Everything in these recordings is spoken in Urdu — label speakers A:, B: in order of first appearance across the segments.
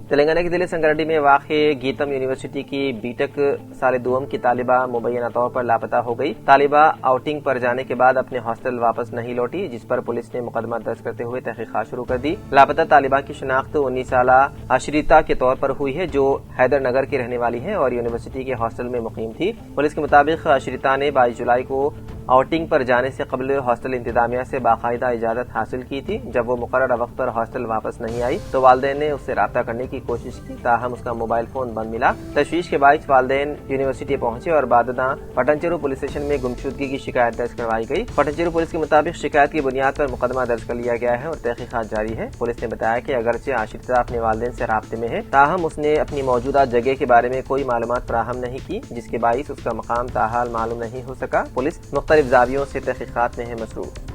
A: تلنگانہ کی ضلع سنگریڈی میں واقع گیتم یونیورسٹی کی B.Tech سال دوم کی طالبہ مبینہ طور پر لاپتہ ہو گئی۔ طالبہ آؤٹنگ پر جانے کے بعد اپنے ہاسٹل واپس نہیں لوٹی، جس پر پولیس نے مقدمہ درج کرتے ہوئے تحقیقات شروع کر دی۔ لاپتہ طالبہ کی شناخت 19 سالہ اشریتا کے طور پر ہوئی ہے، جو حیدر نگر کی رہنے والی ہے اور یونیورسٹی کے ہاسٹل میں مقیم تھی۔ پولیس کے مطابق اشریتا نے 22 جولائی کو آؤٹنگ پر جانے سے قبل ہاسٹل انتظامیہ سے باقاعدہ اجازت حاصل کی تھی۔ جب وہ مقررہ وقت پر ہاسٹل واپس نہیں آئی تو والدین نے اس سے رابطہ کرنے کی کوشش کی، تاہم اس کا موبائل فون بند ملا۔ تشویش کے باعث والدین یونیورسٹی پہنچے اور بعداً پٹنچیرو پولیس اسٹیشن میں گمشدگی کی شکایت درج کروائی گئی۔ پٹنچیرو پولیس کے مطابق شکایت کی بنیاد پر مقدمہ درج کر لیا گیا ہے اور تحقیقات جاری ہے۔ پولیس نے بتایا کہ اگرچہ آشریتا اپنے والدین سے رابطے میں ہے، تاہم اس نے اپنی موجودہ جگہ کے بارے میں کوئی معلومات فراہم نہیں کی، جس کے باعث اس کا مقام تاحال معلوم نہیں ہو سکا۔ پولیس مختلف زاویوں سے تحقیقات میں ہے مصروف۔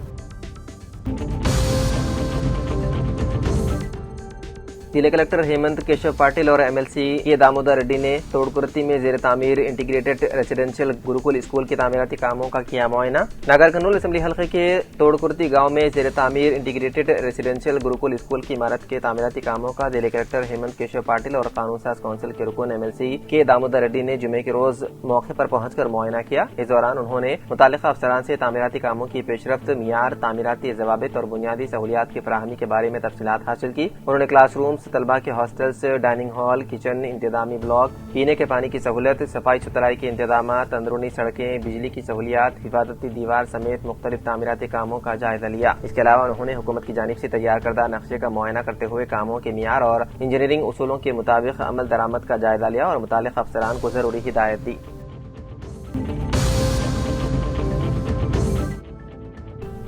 A: ضلع کلکٹر ہیمنت کیشو پاٹل اور MLC کے دامودر ریڈی نے توڑکرتی میں زیر تعمیر انٹیگریٹڈ ریزیڈنشیل گروکل اسکول کے تعمیراتی کاموں کا کیا معائنہ۔ نگر کرنول اسمبلی حلقے کے توڑکرتی گاؤں میں زیر تعمیر انٹیگریٹڈ ریزیڈنشیل گروکل اسکول کی عمارت کے تعمیراتی کاموں کا ضلع کلکٹر ہیمنت کیشو پاٹل اور قانون ساز کونسل کے رکن MLC کے دامودر ریڈی نے جمعے کے روز موقع پر پہنچ کر معائنہ کیا۔ اس دوران انہوں نے متعلقہ افسران سے تعمیراتی کاموں کی پیش رفت، معیار، تعمیراتی ضوابط اور بنیادی سہولیات کی فراہمی کے بارے میں تفصیلات حاصل کی۔ انہوں نے کلاس رومز، طلباء کے ہاسٹلز، ڈائننگ ہال، کچن، انتظامی بلاک، پینے کے پانی کی سہولت، صفائی ستھرائی کے انتظامات، اندرونی سڑکیں، بجلی کی سہولیات، حفاظتی دیوار سمیت مختلف تعمیراتی کاموں کا جائزہ لیا۔ اس کے علاوہ انہوں نے حکومت کی جانب سے تیار کردہ نقشے کا معائنہ کرتے ہوئے کاموں کے معیار اور انجینئرنگ اصولوں کے مطابق عمل درآمد کا جائزہ لیا اور متعلقہ افسران کو ضروری ہدایت دی۔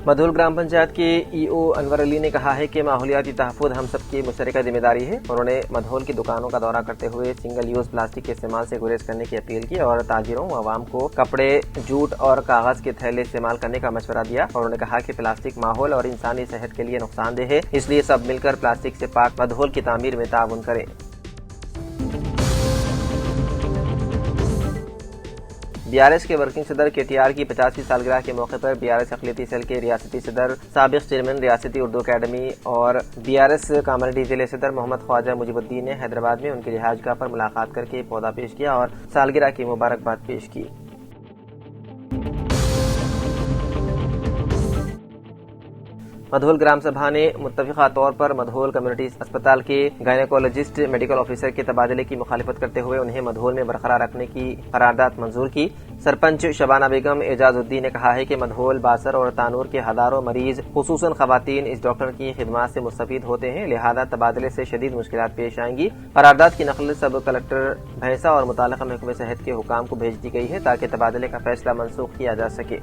A: مدھول گرام پنچایت کے EO انور علی نے کہا ہے کہ ماحولیاتی تحفظ ہم سب کی مشترکہ ذمہ داری ہے۔ انہوں نے مدھول کی دکانوں کا دورہ کرتے ہوئے سنگل یوز پلاسٹک کے استعمال سے گریز کرنے کی اپیل کی اور تاجروں و عوام کو کپڑے، جوٹ اور کاغذ کے تھیلے استعمال کرنے کا مشورہ دیا۔ انہوں نے کہا کہ پلاسٹک ماحول اور انسانی صحت کے لیے نقصان دہ ہے، اس لیے سب مل کر پلاسٹک سے پاک مدھول کی تعمیر میں تعاون کریں۔ BRS کے ورکنگ صدر KTR کی 50ویں سالگرہ کے موقع پر BRS اقلیتی سیل کے ریاستی صدر، سابق چیئرمین ریاستی اردو اکیڈمی اور BRS کامرڈی ضلع صدر محمد خواجہ مجیب الدین نے حیدرآباد میں ان کی رہائش گاہ پر ملاقات کر کے پودا پیش کیا اور سالگرہ کی مبارکباد پیش کی۔ مدھول گرام سبھا نے متفقہ طور پر مدھول کمیونٹی اسپتال کے گائنیکولوجسٹ میڈیکل آفیسر کے تبادلے کی مخالفت کرتے ہوئے انہیں مدھول میں برقرار رکھنے کی قرارداد منظور کی۔ سرپنچ شبانہ بیگم اعجاز الدین نے کہا ہے کہ مدھول، باسر اور تانور کے ہزاروں مریض خصوصاً خواتین اس ڈاکٹر کی خدمات سے مستفید ہوتے ہیں، لہذا تبادلے سے شدید مشکلات پیش آئیں گی۔ قرارداد کی نقل سب کلکٹر بھینسا اور متعلقہ محکمہ صحت کے حکام کو بھیج دی گئی ہے تاکہ تبادلے کا فیصلہ منسوخ کیا جا سکے۔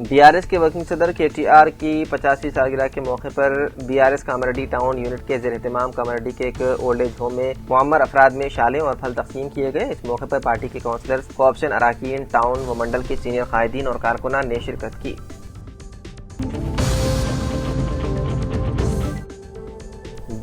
A: BRS کے ورکنگ صدر KTR کی 50ویں سالگرہ کے موقع پر BRS کامرڈی ٹاؤن یونٹ کے زیر اہتمام کامرڈی کے ایک اولڈ ایج ہوم میں معمر افراد میں شالیں اور پھل تقسیم کیے گئے۔ اس موقع پر پارٹی کے کونسلرز، کوآپشن اراکین، ٹاؤن و منڈل کے سینئر قائدین اور کارکنان نے شرکت کی۔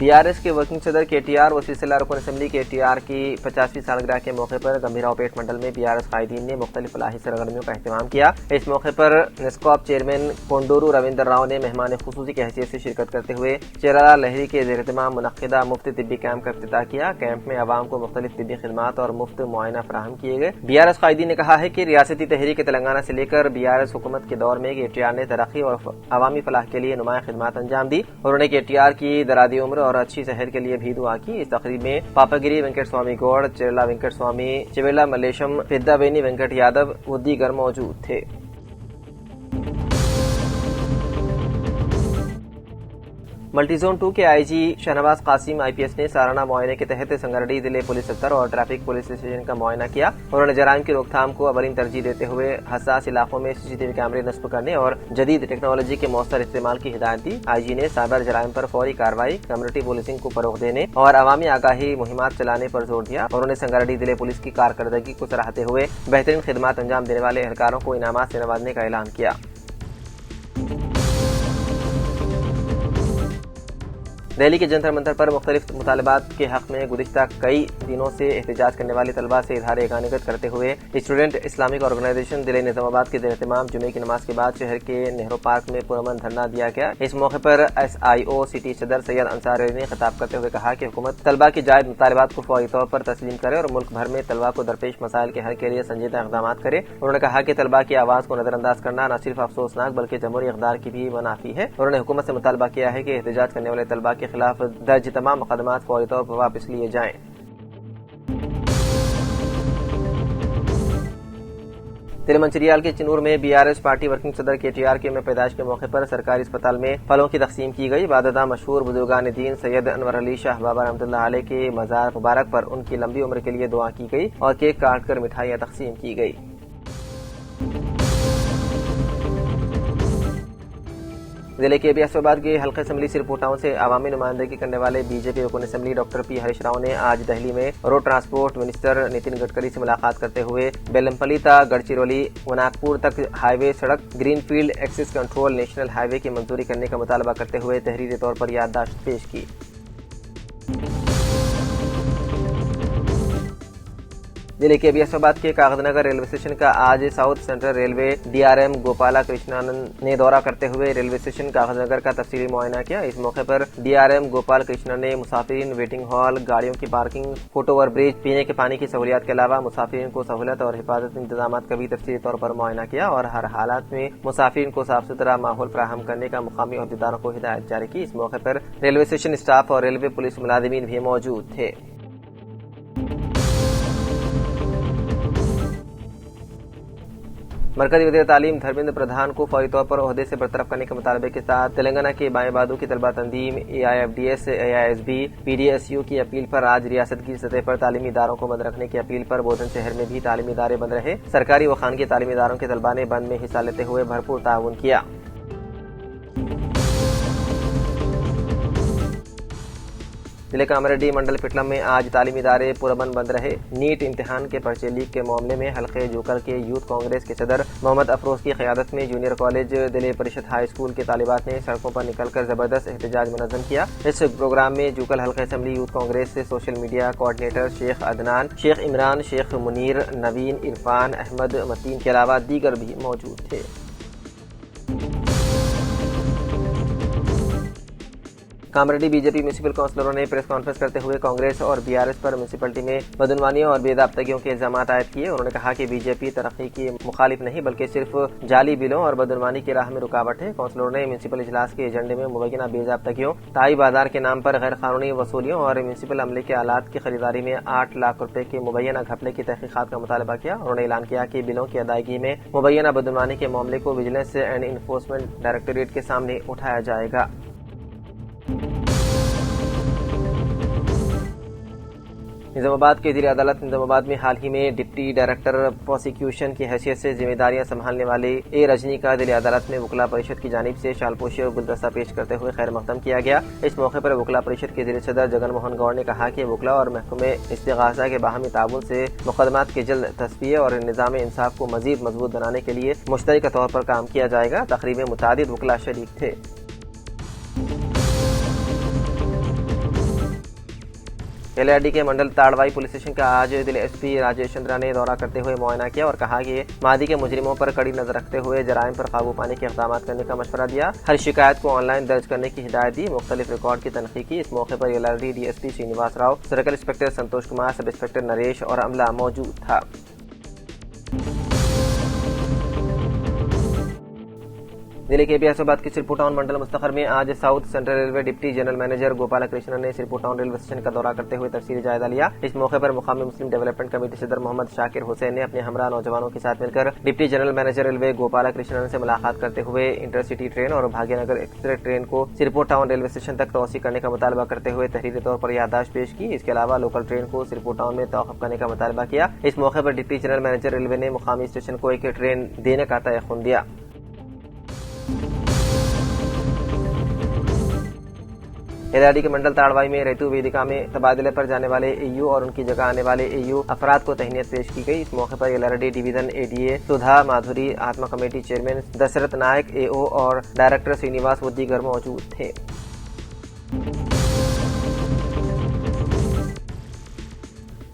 A: BRS کے ورکنگ صدر KTR و سلسلہ رکن اسمبلی KTR کی 50ویں سالگرہ کے موقع پر گمبھیراؤ پیٹ منڈل میں BRS قائدین نے مختلف فلاحی سرگرمیوں کا اہتمام کیا۔ اس موقع پر نیسکوپ چیئرمین کونڈورو رویندر راؤ نے مہمان خصوصی کی حیثیت سے شرکت کرتے ہوئے چیرالہ لہری کے زیر اہتمام منعقدہ مفت طبی کیمپ کا افتتاح کیا۔ کیمپ میں عوام کو مختلف طبی خدمات اور مفت معائنہ فراہم کیے گئے۔ BRS قائدین نے کہا ہے کہ ریاستی تحریک تلنگانہ سے لے کر BRS حکومت کے دور میں KTR نے ترقی اور عوامی فلاح کے لیے نمایاں خدمات انجام دی۔ انہوں نے KTR کی درازی عمر اور اچھی صحت کے لیے بھی دعا کی۔ اس تقریب میں پاپاگیری وینکٹ سوامی گوڑ، چیرلا وینکٹ سوامی، چویلا ملیشم، پیدا وینی وینکٹ یادو و دیگر موجود تھے۔ ملٹی زون 2 کے IG شہنواز قاسم IPS نے سالانہ معائنے کے تحت سنگریڈی ضلع پولیس دفتر اور ٹریفک پولیس اسٹیشن کا معائنہ کیا۔ انہوں نے جرائم کی روک تھام کو اولین ترجیح دیتے ہوئے حساس علاقوں میں CCTV کیمرے نصب کرنے اور جدید ٹیکنالوجی کے مؤثر استعمال کی ہدایت دی۔ IG نے سائبر جرائم پر فوری کارروائی، کمیونٹی پولیسنگ کو فروغ دینے اور عوامی آگاہی مہمات چلانے پر زور دیا۔ انہوں نے سنگریڈی ضلع پولیس کی کارکردگی کو سراہتے ہوئے بہترین خدمات انجام دینے والے اہلکاروں کو انعامات سے نوازنے کا اعلان کیا۔ دہلی کے جنتر منتر پر مختلف مطالبات کے حق میں گزشتہ کئی دنوں سے احتجاج کرنے والی طلباء سے اظہار یگانگت کرتے ہوئے اسٹوڈنٹ اسلامک آرگنائزیشن ضلع نظام آباد کے زیر اہتمام جمعے کی نماز کے بعد شہر کے نہرو پارک میں پرامن دھرنا دیا گیا۔ اس موقع پر SIO سٹی صدر سید انصار علی نے خطاب کرتے ہوئے کہا کہ حکومت طلباء کی جائز مطالبات کو فوری طور پر تسلیم کرے اور ملک بھر میں طلباء کو درپیش مسائل کے حل کے لیے سنجیدہ اقدامات کرے۔ انہوں نے کہا کہ طلباء کی آواز کو نظر انداز کرنا نہ صرف افسوسناک بلکہ جمہوری اقدار کی بھی منافی ہے۔ انہوں نے حکومت سے مطالبہ کیا ہے کہ احتجاج کرنے والے طلباء کے خلاف درج تمام مقدمات فوری طور پر واپس لیے جائیں۔ ضلع منچریال کے چنور میں BRS پارٹی ورکنگ صدر KTR کے میں پیدائش کے موقع پر سرکاری اسپتال میں پھلوں کی تقسیم کی گئی۔ بعدازاں مشہور بزرگان دین سید انور علی شاہ بابا رحمۃ اللہ علیہ کے مزار مبارک پر ان کی لمبی عمر کے لیے دعا کی گئی اور کیک کاٹ کر مٹھائیاں تقسیم کی گئی۔ ضلع کے اسلام آباد کے حلقہ اسمبلی سرپور ٹاؤن سے عوامی نمائندگی کرنے والے BJP رکن assembly doctor P Harish Rao نے آج دہلی میں road transport minister Nitin Gadkari سے ملاقات کرتے ہوئے بیلمپلی تا گڑچیرولی وناگپور تک ہائی وے سڑک greenfield access control national highway کی منظوری کرنے کا مطالبہ کرتے ہوئے تحریری طور پر یادداشت پیش کی۔ ضلع کے اسلام آباد کے کاغذ نگر ریلوے اسٹیشن کا آج south central railway DRM Gopala Krishnan نے دورہ کرتے ہوئے ریلوے اسٹیشن کاغذ نگر کا تفصیلی معائنہ کیا۔ اس موقع پر DRM گوپال کرشنن نے مسافرین ویٹنگ ہال، گاڑیوں کی پارکنگ، فٹ اوور برج، پینے کے پانی کی سہولیات کے علاوہ مسافرین کو سہولت اور حفاظت انتظامات کا بھی تفصیلی طور پر معائنہ کیا اور ہر حالات میں مسافرین کو صاف ستھرا ماحول فراہم کرنے کا مقامی عہدیداروں کو ہدایت جاری کی۔ اس موقع پر ریلوے اسٹیشن اسٹاف اور ریلوے پولیس ملازمین بھی موجود تھے۔ مرکزی وزیر تعلیم دھرمیندر پردھان کو فوری طور پر عہدے سے برطرف کرنے کے مطالبے کے ساتھ تلنگانہ کے بائیں بادو کی طلبہ تنظیم AIFDS AISB PDSU کی اپیل پر آج ریاست کی سطح پر تعلیمی اداروں کو بند رکھنے کی اپیل پر بودھن شہر میں بھی تعلیمی ادارے بند رہے۔ سرکاری و خانگی تعلیمی اداروں کے طلبہ نے بند میں حصہ لیتے ہوئے بھرپور تعاون کیا۔ ضلع کاماریڈی منڈل پٹلم میں آج تعلیمی ادارے پرامن بند رہے۔ نیٹ امتحان کے پرچے لیک کے معاملے میں حلقہ جوکل کے یوتھ کانگریس کے صدر محمد افروز کی قیادت میں جونیئر کالج ضلع پریشد ہائی اسکول کے طالبات نے سڑکوں پر نکل کر زبردست احتجاج منظم کیا۔ اس پروگرام میں جوکل حلقہ اسمبلی یوتھ کانگریس سے سوشل میڈیا کوآرڈینیٹر شیخ عدنان، شیخ عمران، شیخ منیر، نوین، عرفان، احمد، متین کے علاوہ دیگر بھی موجود تھے۔ کاماریڈی BJP میونسپل کونسلروں نے پریس کانفرنس کرتے ہوئے کانگریس اور BRS پر میونسپلٹی میں بدعنوانیوں اور بے ضابطگیوں کے الزامات عائد کیے۔ انہوں نے کہا کہ BJP ترقی کی مخالف نہیں بلکہ صرف جعلی بلوں اور بدعنوانی کی راہ میں رکاوٹ ہے۔ کونسلروں نے میونسپل اجلاس کے ایجنڈے میں مبینہ بے ضابطگیوں، تائی بازار کے نام پر غیر قانونی وصولیوں اور میونسپل عملے کے آلات کی خریداری میں 8 لاکھ روپے کے مبینہ گھپلے کی تحقیقات کا مطالبہ کیا۔ انہوں نے اعلان کیا کہ بلوں کی ادائیگی میں مبینہ بدعنوانی کے معاملے کو وجیلنس اینڈ انفورسمنٹ ڈائریکٹوریٹ کے سامنے اٹھایا جائے گا۔ نظام آباد کے وزیر عدالت نظام آباد میں حال ہی میں ڈپٹی ڈائریکٹر پروسیکیوشن کی حیثیت سے ذمہ داریاں سنبھالنے والے A رجنی کا ضلع عدالت میں وکلا پریشد کی جانب سے شال پوشی اور گلدستہ پیش کرتے ہوئے خیر مقدم کیا گیا۔ اس موقع پر وکلا پریشد کے ضلع صدر جگن موہن گوڑ نے کہا کہ وکلا اور محکمہ استغاثہ کے باہمی تعاون سے مقدمات کے جلد تصفیہ اور نظام انصاف کو مزید مضبوط بنانے کے لیے مشترکہ طور پر کام کیا جائے گا۔ تقریب میں متعدد وکلا شریک تھے۔ LRD کے منڈل تاڑوائی پولیس اسٹیشن کا آج ضلع SP راجیش چندرا نے دورہ کرتے ہوئے معائنہ کیا اور کہا کہ ماضی کے مجرموں پر کڑی نظر رکھتے ہوئے جرائم پر قابو پانے کے اقدامات کرنے کا مشورہ دیا۔ ہر شکایت کو آن لائن درج کرنے کی ہدایت دی، مختلف ریکارڈ کی تنقیح کی۔ اس موقع پر LRD DSP Srinivas Rao, circle inspector Santosh Kumar, sub inspector Naresh اور عملہ موجود تھا۔ ضلع کے اسلام آباد کے سرپور ٹاؤن منڈل مستقر میں آج south central railway deputy general manager Gopala Krishnan نے سرپور ٹاؤن ریلوے اسٹیشن کا دورہ کرتے ہوئے تفصیلی جائزہ لیا۔ اس موقع پر مقامی مسلم ڈیولپمنٹ کمیٹی صدر محمد شاکر حسین نے اپنے ہمراہ نوجوانوں کے ساتھ مل کر deputy general manager railway Gopala Krishnan سے ملاقات کرتے ہوئے انٹرسٹی ٹرین اور بھاگیہ نگر ایکسپریس ٹرین کو سرپور ٹاؤن ریلوے اسٹیشن تک توسیع کرنے کا مطالبہ کرتے ہوئے تحریری طور پر یادداشت پیش کی۔ اس کے علاوہ لوکل ٹرین کو سرپور ٹاؤن میں توقف کرنے کا مطالبہ کیا۔ اس موقع پر ڈپٹی جنرل مینیجر ریلوے نے مقامی اسٹیشن کو ایک ٹرین دینے کا تیقن دیا۔ LRD کے منڈل تاڑوائی میں ریتو ویدکا میں تبادلے پر جانے والے AU اور ان کی جگہ آنے والے AU افراد کو تہنیت پیش کی گئی۔ اس موقع پر LRD ڈویژن ADA سدھا مادھوری، آتما کمیٹی چیئرمین دشرت نائک، AO اور ڈائریکٹر سرینواس و دیگر موجود تھے۔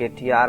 A: KTR